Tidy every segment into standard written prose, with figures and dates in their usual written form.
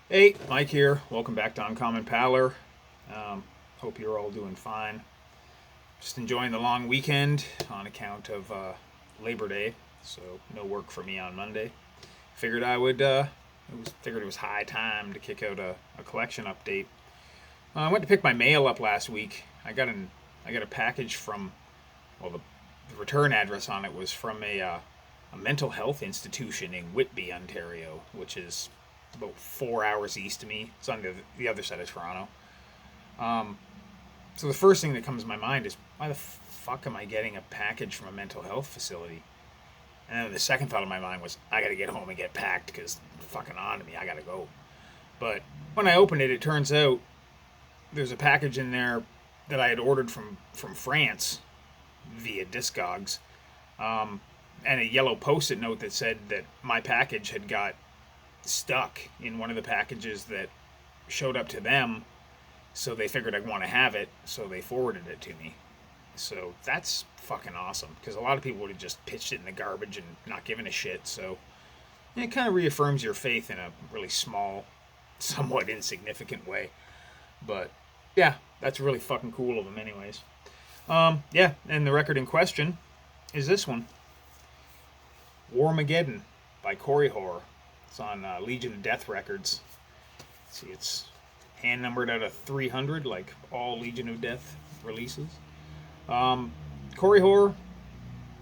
Hey, Mike here. Welcome back to Uncommon Paler. Hope you're all doing fine. Just enjoying the long weekend on account of Labor Day, so no work for me on Monday. Figured I would. Figured it was high time to kick out a collection update. I went to pick my mail up last week. I got a package from. Well, the return address on it was from a mental health institution in Whitby, Ontario, which is about 4 hours east of me. It's on the other side of Toronto. Um, so the first thing that comes to my mind is, why the fuck am I getting a package from a mental health facility? And then the second thought in my mind was, I gotta get home and get packed because it's fucking on to me. I gotta go. But when I opened it, it turns out there's a package in there that I had ordered from France via Discogs, um, and a yellow post-it note that said that my package had got stuck in one of the packages that showed up to them, so they figured I'd want to have it, so they forwarded it to me. So that's fucking awesome, because a lot of people would have just pitched it in the garbage and not given a shit. So it kind of reaffirms your faith in a really small, somewhat insignificant way. But yeah, that's really fucking cool of them, anyways. Yeah, and the record in question is this one, Warmageddon by Cory Horror. It's on Legion of Death Records. See, it's hand numbered out of 300, like all Legion of Death releases. Um, Korihor,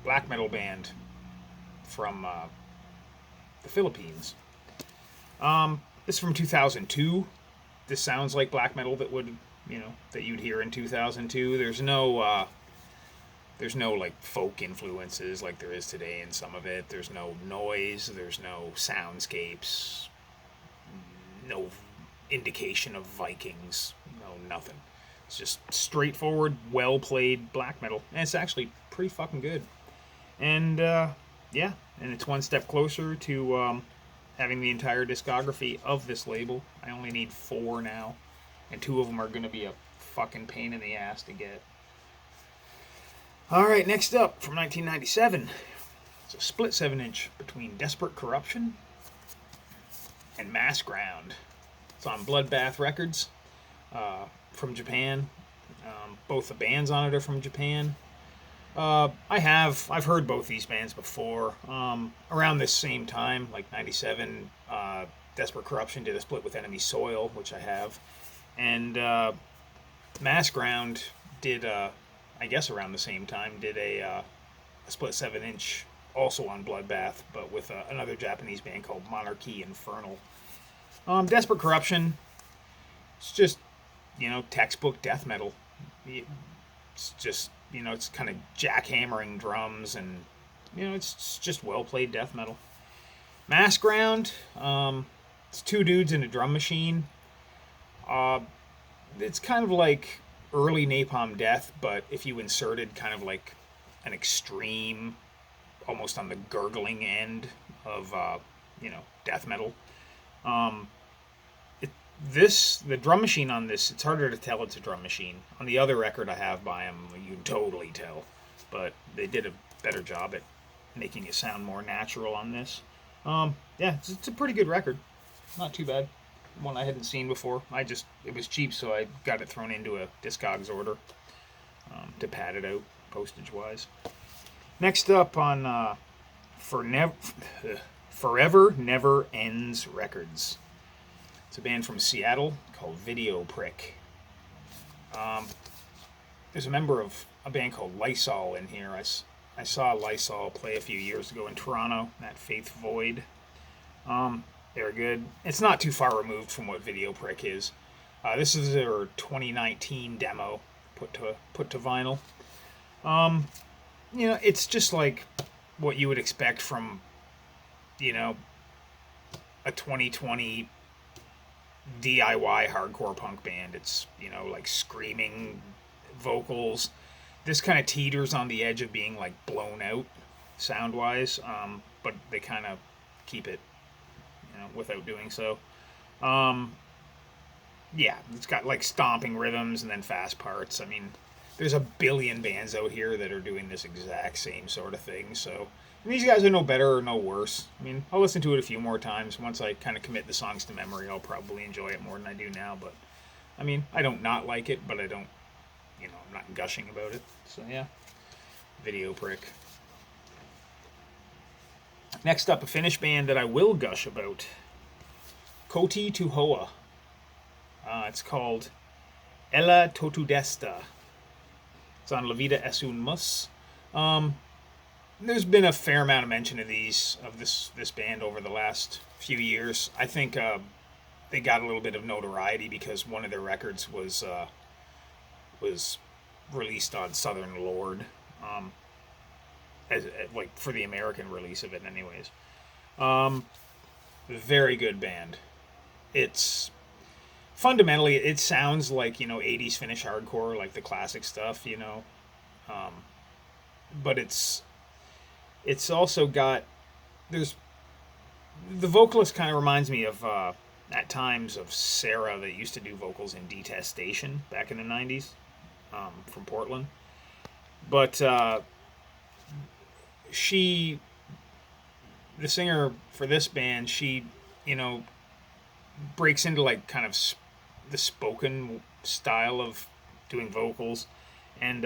black metal band from the Philippines. This is from 2002. This sounds like black metal that would, that you'd hear in 2002. There's no like folk influences like there is today in some of it. There's no noise. There's no soundscapes. No indication of Vikings. No nothing. It's just straightforward, well played black metal, and it's actually pretty fucking good. And yeah, and it's one step closer to having the entire discography of this label. I only need 4 now, and 2 of them are going to be a fucking pain in the ass to get. All right, next up from 1997, it's a split 7-inch between Desperate Corruption and Massground. It's on Bloodbath Records from Japan. Both the bands on it are from Japan. I've heard both these bands before. Around this same time, like 97, Desperate Corruption did a split with Enemy Soil, which I have. And Massground did, I guess around the same time, did a split 7-inch also on Bloodbath, but with another Japanese band called Monarchy Infernal. Desperate Corruption, it's just, textbook death metal. It's just, it's kind of jackhammering drums, and, it's just well played death metal. Massground, it's 2 dudes in a drum machine. It's kind of like early Napalm Death, but if you inserted kind of like an extreme, almost on the gurgling end of, death metal. Um, the drum machine on this, it's harder to tell it's a drum machine. On the other record I have by them, you can totally tell, but they did a better job at making it sound more natural on this. Yeah, it's a pretty good record. Not too bad. One I hadn't seen before. It was cheap, so I got it thrown into a Discogs order to pad it out postage wise. Next up on Forever Never Ends Records. It's a band from Seattle called Video Prick. There's a member of a band called Lysol in here. I saw Lysol play a few years ago in Toronto at Faith Void. They're good. It's not too far removed from what Video Prick is. This is their 2019 demo put to vinyl. It's just like what you would expect from, a 2020 DIY hardcore punk band. It's, like screaming vocals. This kind of teeters on the edge of being like blown out sound wise, but they kind of keep it, without doing so. Yeah, it's got like stomping rhythms and then fast parts. I mean, there's a billion bands out here that are doing this exact same sort of thing, so And these guys are no better or no worse. I mean, I'll listen to it a few more times. Once I kind of commit the songs to memory, I'll probably enjoy it more than I do now. But, I mean, I don't not like it, but I don't, I'm not gushing about it. So, yeah. Video prick. Next up, a Finnish band that I will gush about. Kohti Tuhoa. It's called Ellatodesta. It's on Levita Esun Mus. There's been a fair amount of mention of this band over the last few years. I think they got a little bit of notoriety because one of their records was released on Southern Lord, as like for the American release of it, anyways. Very good band. It's fundamentally it sounds like 80s Finnish hardcore, like the classic stuff, but it's also got the vocalist kind of reminds me of at times of Sarah that used to do vocals in Detestation back in the 90s, from Portland. But the singer for this band, she breaks into like kind of the spoken style of doing vocals, and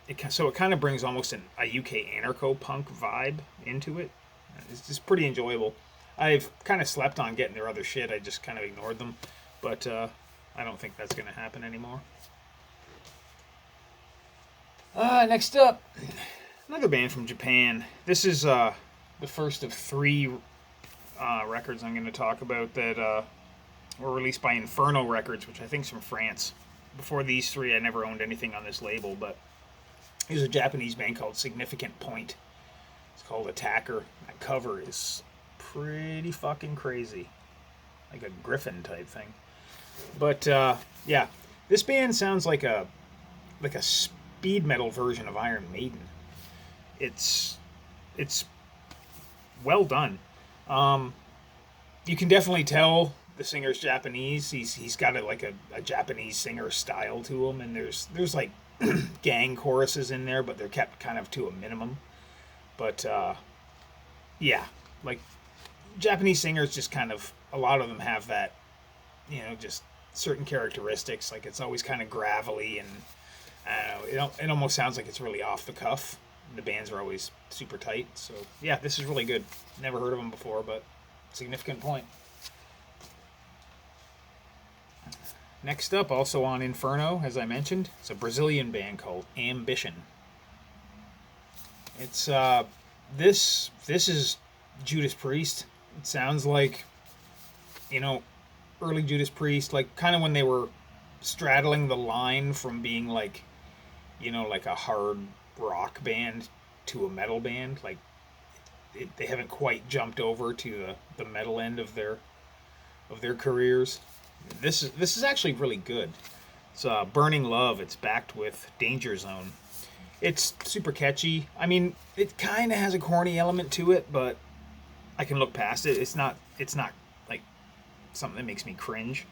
it kind of brings almost a UK anarcho-punk vibe into it. It's just pretty enjoyable. I've kind of slept on getting their other shit. I just kind of ignored them, but I don't think that's going to happen anymore. Next up, another band from Japan. This is the first of 3 records I'm going to talk about that were released by Inferno Records, which I think is from France. Before these 3, I never owned anything on this label, but there's a Japanese band called Significant Point. It's called Attacker. That cover is pretty fucking crazy. Like a griffin type thing. But, yeah. This band sounds like a speed metal version of Iron Maiden. It's well done. You can definitely tell the singer's Japanese. He's got a Japanese singer style to him, and there's like gang choruses in there, but they're kept kind of to a minimum. But yeah, like Japanese singers just kind of, a lot of them have that, just certain characteristics. Like it's always kind of gravelly, and it almost sounds like it's really off the cuff. The bands are always super tight. So yeah, this is really good. Never heard of them before, but Significant Point. Next up, also on Inferno, as I mentioned, it's a Brazilian band called Ambition. It's this is Judas Priest. It sounds like early Judas Priest, like kind of when they were straddling the line from being like like a hard rock band to a metal band. Like they haven't quite jumped over to the metal end of their careers. This is actually really good. It's Burning Love. It's backed with Danger Zone. It's super catchy. I mean, it kind of has a corny element to it, but I can look past it. It's not like something that makes me cringe.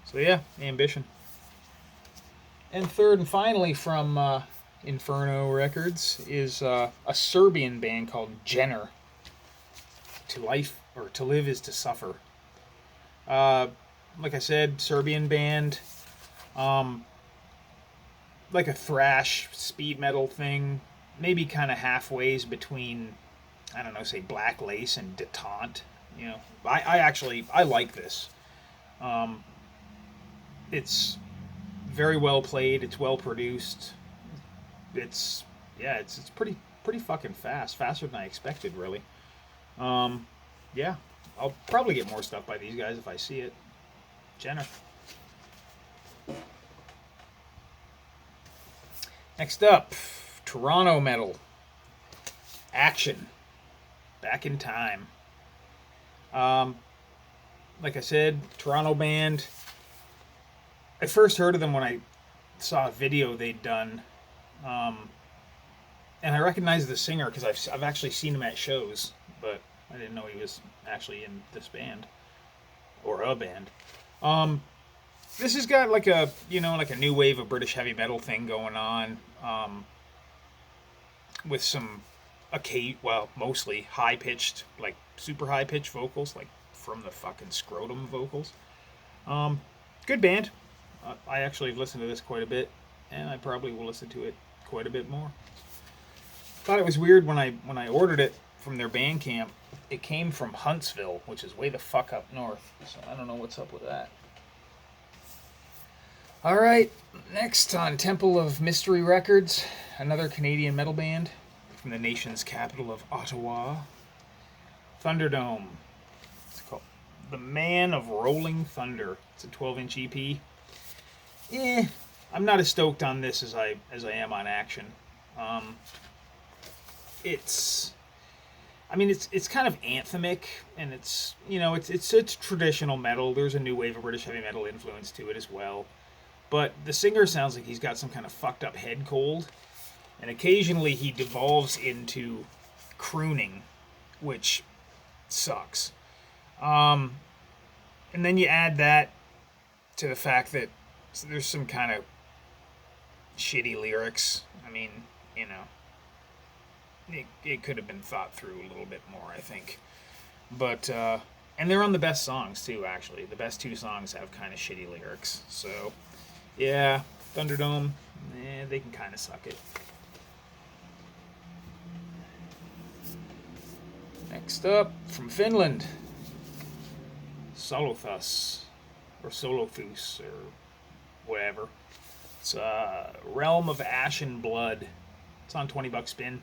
So yeah, Ambition. And third and finally from Inferno Records is a Serbian band called Jenner. To live is to suffer. Like I said, Serbian band. Like a thrash speed metal thing. Maybe kind of halfways between, I don't know, say Black Lace and Detente. I like this. It's very well played. It's well produced. It's pretty fucking fast. Faster than I expected, really. Yeah, I'll probably get more stuff by these guys if I see it. Jenner. Next up, Toronto metal. Axxion. Back in Time. Like I said, Toronto band. I first heard of them when I saw a video they'd done. And I recognized the singer because I've actually seen him at shows, but I didn't know he was actually in this band. Or a band. This has got like a new wave of British heavy metal thing going on, with some mostly high-pitched, like super high-pitched vocals, like from the fucking scrotum vocals. Good band. I actually have listened to this quite a bit, and I probably will listen to it quite a bit more. Thought it was weird when I ordered it from their Bandcamp. It came from Huntsville, which is way the fuck up north. So I don't know what's up with that. All right, next on Temple of Mystery Records, another Canadian metal band from the nation's capital of Ottawa, Thunderdome. It's called The Man of Rolling Thunder. It's a 12-inch EP. I'm not as stoked on this as I am on Axxion. It's kind of anthemic, and it's traditional metal. There's a new wave of British heavy metal influence to it as well. But the singer sounds like he's got some kind of fucked up head cold, and occasionally he devolves into crooning, which sucks. And then you add that to the fact that there's some kind of shitty lyrics. I mean, it could have been thought through a little bit more, I think. But, and they're on the best songs, too, actually. The best two songs have kind of shitty lyrics. So, yeah, Thunderdome, they can kind of suck it. Next up, from Finland, Solothus, or Solofoose, or whatever. It's Realm of Ash and Blood. It's on $20 spin.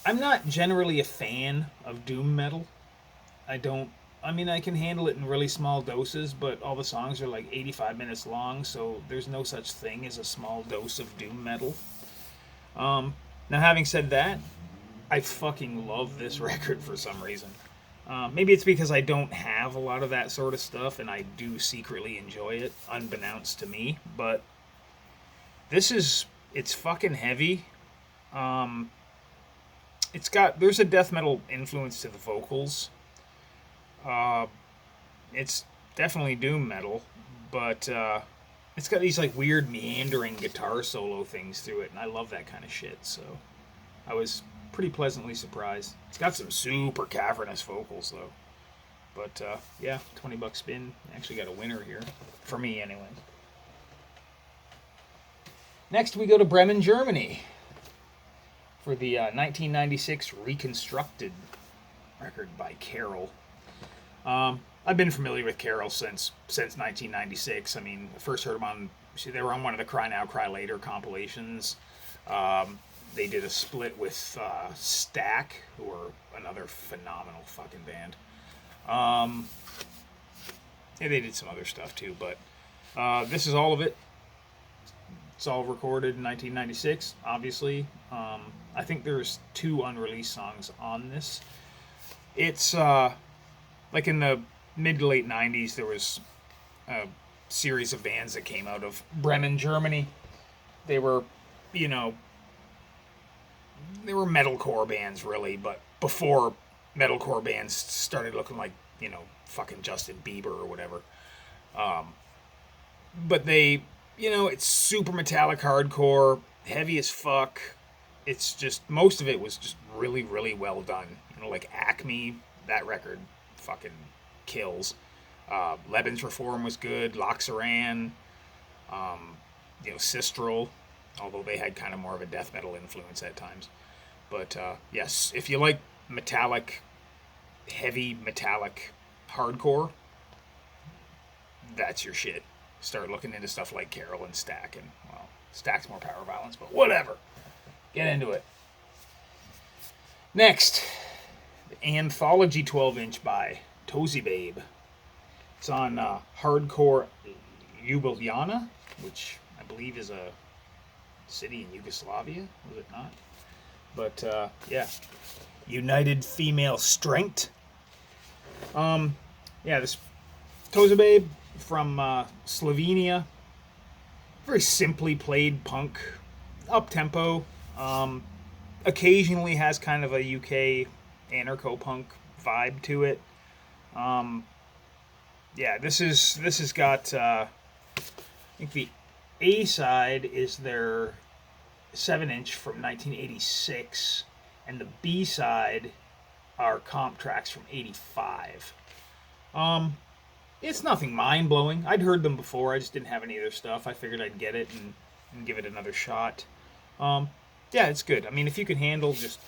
I'm not generally a fan of doom metal. I can handle it in really small doses, but all the songs are like 85 minutes long, so there's no such thing as a small dose of doom metal. Now, having said that, I fucking love this record for some reason. Maybe it's because I don't have a lot of that sort of stuff, and I do secretly enjoy it, unbeknownst to me, but it's fucking heavy. There's a death metal influence to the vocals. It's definitely doom metal, but it's got these like weird meandering guitar solo things through it, and I love that kind of shit, so I was pretty pleasantly surprised. It's got some super cavernous vocals though. But yeah, $20 spin. Actually got a winner here. For me anyway. Next we go to Bremen, Germany, for the 1996 Reconstructed record by Carol. I've been familiar with Carol since 1996. I mean, I first heard them they were on one of the Cry Now, Cry Later compilations. They did a split with Stack, who are another phenomenal fucking band. Yeah, they did some other stuff too, but this is all of it. It's all recorded in 1996, obviously. I think there's 2 unreleased songs on this. It's like in the mid to late 90s, there was a series of bands that came out of Bremen, Germany. They were, they were metalcore bands, really, but before metalcore bands started looking like, fucking Justin Bieber or whatever. But they, it's super metallic hardcore, heavy as fuck. It's just, most of it was just really, really well done. Like Acme, that record fucking kills. Lebensreform was good. Loxaran, Sistral, although they had kind of more of a death metal influence at times. But yes, if you like heavy metallic hardcore, that's your shit. Start looking into stuff like Carol and Stack, and well, Stack's more power balance, but whatever. Get into it. Next, the Anthology 12-inch by Tozibabe. It's on Hardcore Ljubljana, which I believe is a city in Yugoslavia, was it not? But yeah, United Female Strength. Yeah, this Tozibabe from Slovenia. Very simply played punk, up tempo. Occasionally has kind of a UK anarcho-punk vibe to it. Yeah, this has got I think the A side is their 7-inch from 1986, and the B-side are comp tracks from '85. It's nothing mind-blowing. I'd heard them before. I just didn't have any of their stuff. I figured I'd get it and give it another shot. Yeah, it's good. I mean, if you can handle just,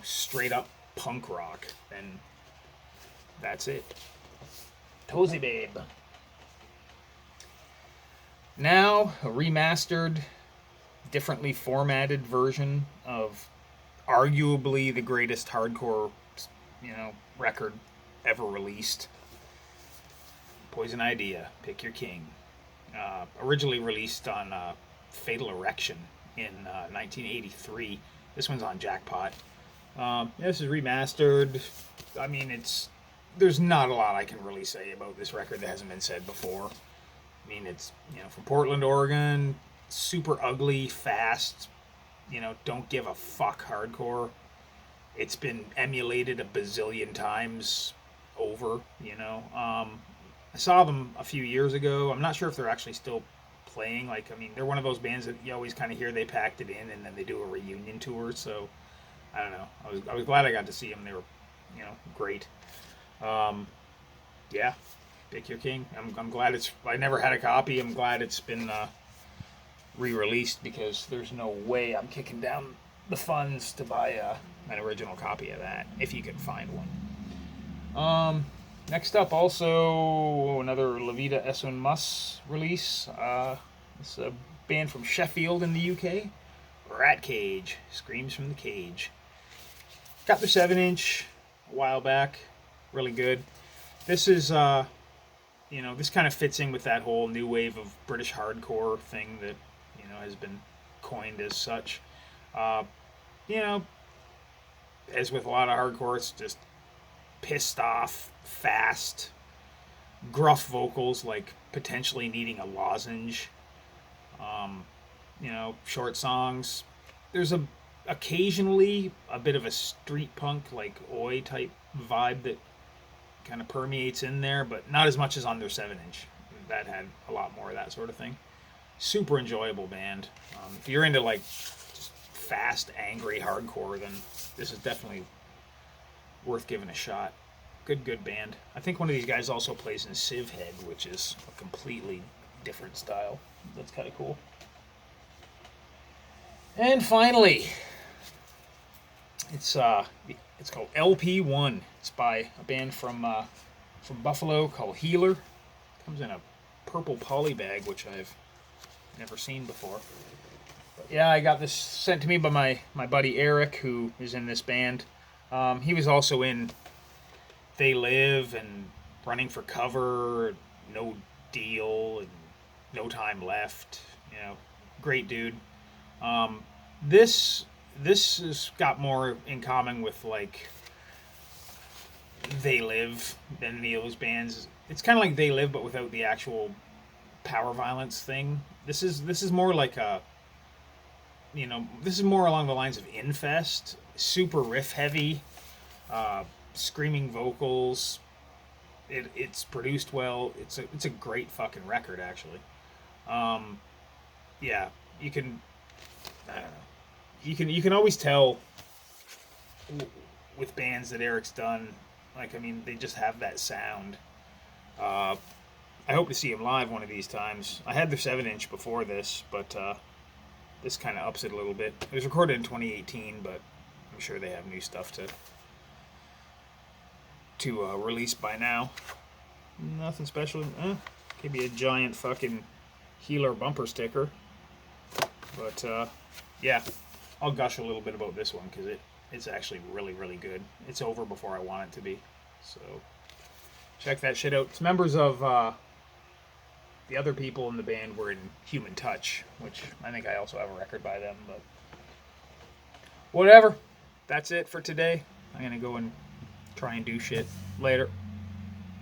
straight up punk rock, then that's it. Tozibabe. Now, a remastered, differently formatted version of arguably the greatest hardcore, record ever released. Poison Idea, Pick Your King. Originally released on Fatal Erection in 1983. This one's on Jackpot. This is remastered. I mean, there's not a lot I can really say about this record that hasn't been said before. I mean, it's, from Portland, Oregon, super ugly, fast, don't give a fuck hardcore. It's been emulated a bazillion times over, I saw them a few years ago. I'm not sure if they're actually still playing. They're one of those bands that you always kind of hear they packed it in and then they do a reunion tour. So, I don't know. I was glad I got to see them. They were, great. Yeah, Pick Your King. I'm glad I never had a copy. I'm glad it's been re-released because there's no way I'm kicking down the funds to buy an original copy of that, if you can find one. Next up, also another La Vida Es Un Mus release. It's a band from Sheffield in the UK. Rat Cage, Screams from the Cage. Got their 7-inch a while back. Really good. This is, this kind of fits in with that whole new wave of British hardcore thing that, has been coined as such. As with a lot of hardcore, it's just pissed off, fast, gruff vocals, like potentially needing a lozenge. Short songs. There's occasionally a bit of a street punk, like Oi type vibe that kind of permeates in there, but not as much as on their 7-inch. That had a lot more of that sort of thing. Super enjoyable band. If you're into just fast, angry hardcore, then this is definitely worth giving a shot. Good band. I think one of these guys also plays in Civ Head, which is a completely different style. That's kind of cool. And finally, it's called LP1. It's by a band from Buffalo called Healer. Comes in a purple poly bag, which I've never seen before. But yeah, I got this sent to me by my buddy Eric, who is in this band. He was also in They Live and Running for Cover, No Deal, and No Time Left. Great dude. This has got more in common with They Live than any of those bands. It's kind of like They Live, but without the actual power violence thing. This is more like this is more along the lines of Infest. Super riff heavy, screaming vocals. It's produced well. It's a great fucking record, actually. Yeah, you can. I don't know. You can always tell with bands that Eric's done. They just have that sound. I hope to see him live one of these times. I had their 7-inch before this, but this kind of ups it a little bit. It was recorded in 2018, but I'm sure they have new stuff to release by now. Nothing special. Could be a giant fucking Healer bumper sticker. But yeah, I'll gush a little bit about this one because it's actually really, really good. It's over before I want it to be. So check that shit out. It's members of the other people in the band were in Human Touch, which I think I also have a record by them, but whatever. That's it for today. I'm going to go and try and do shit later.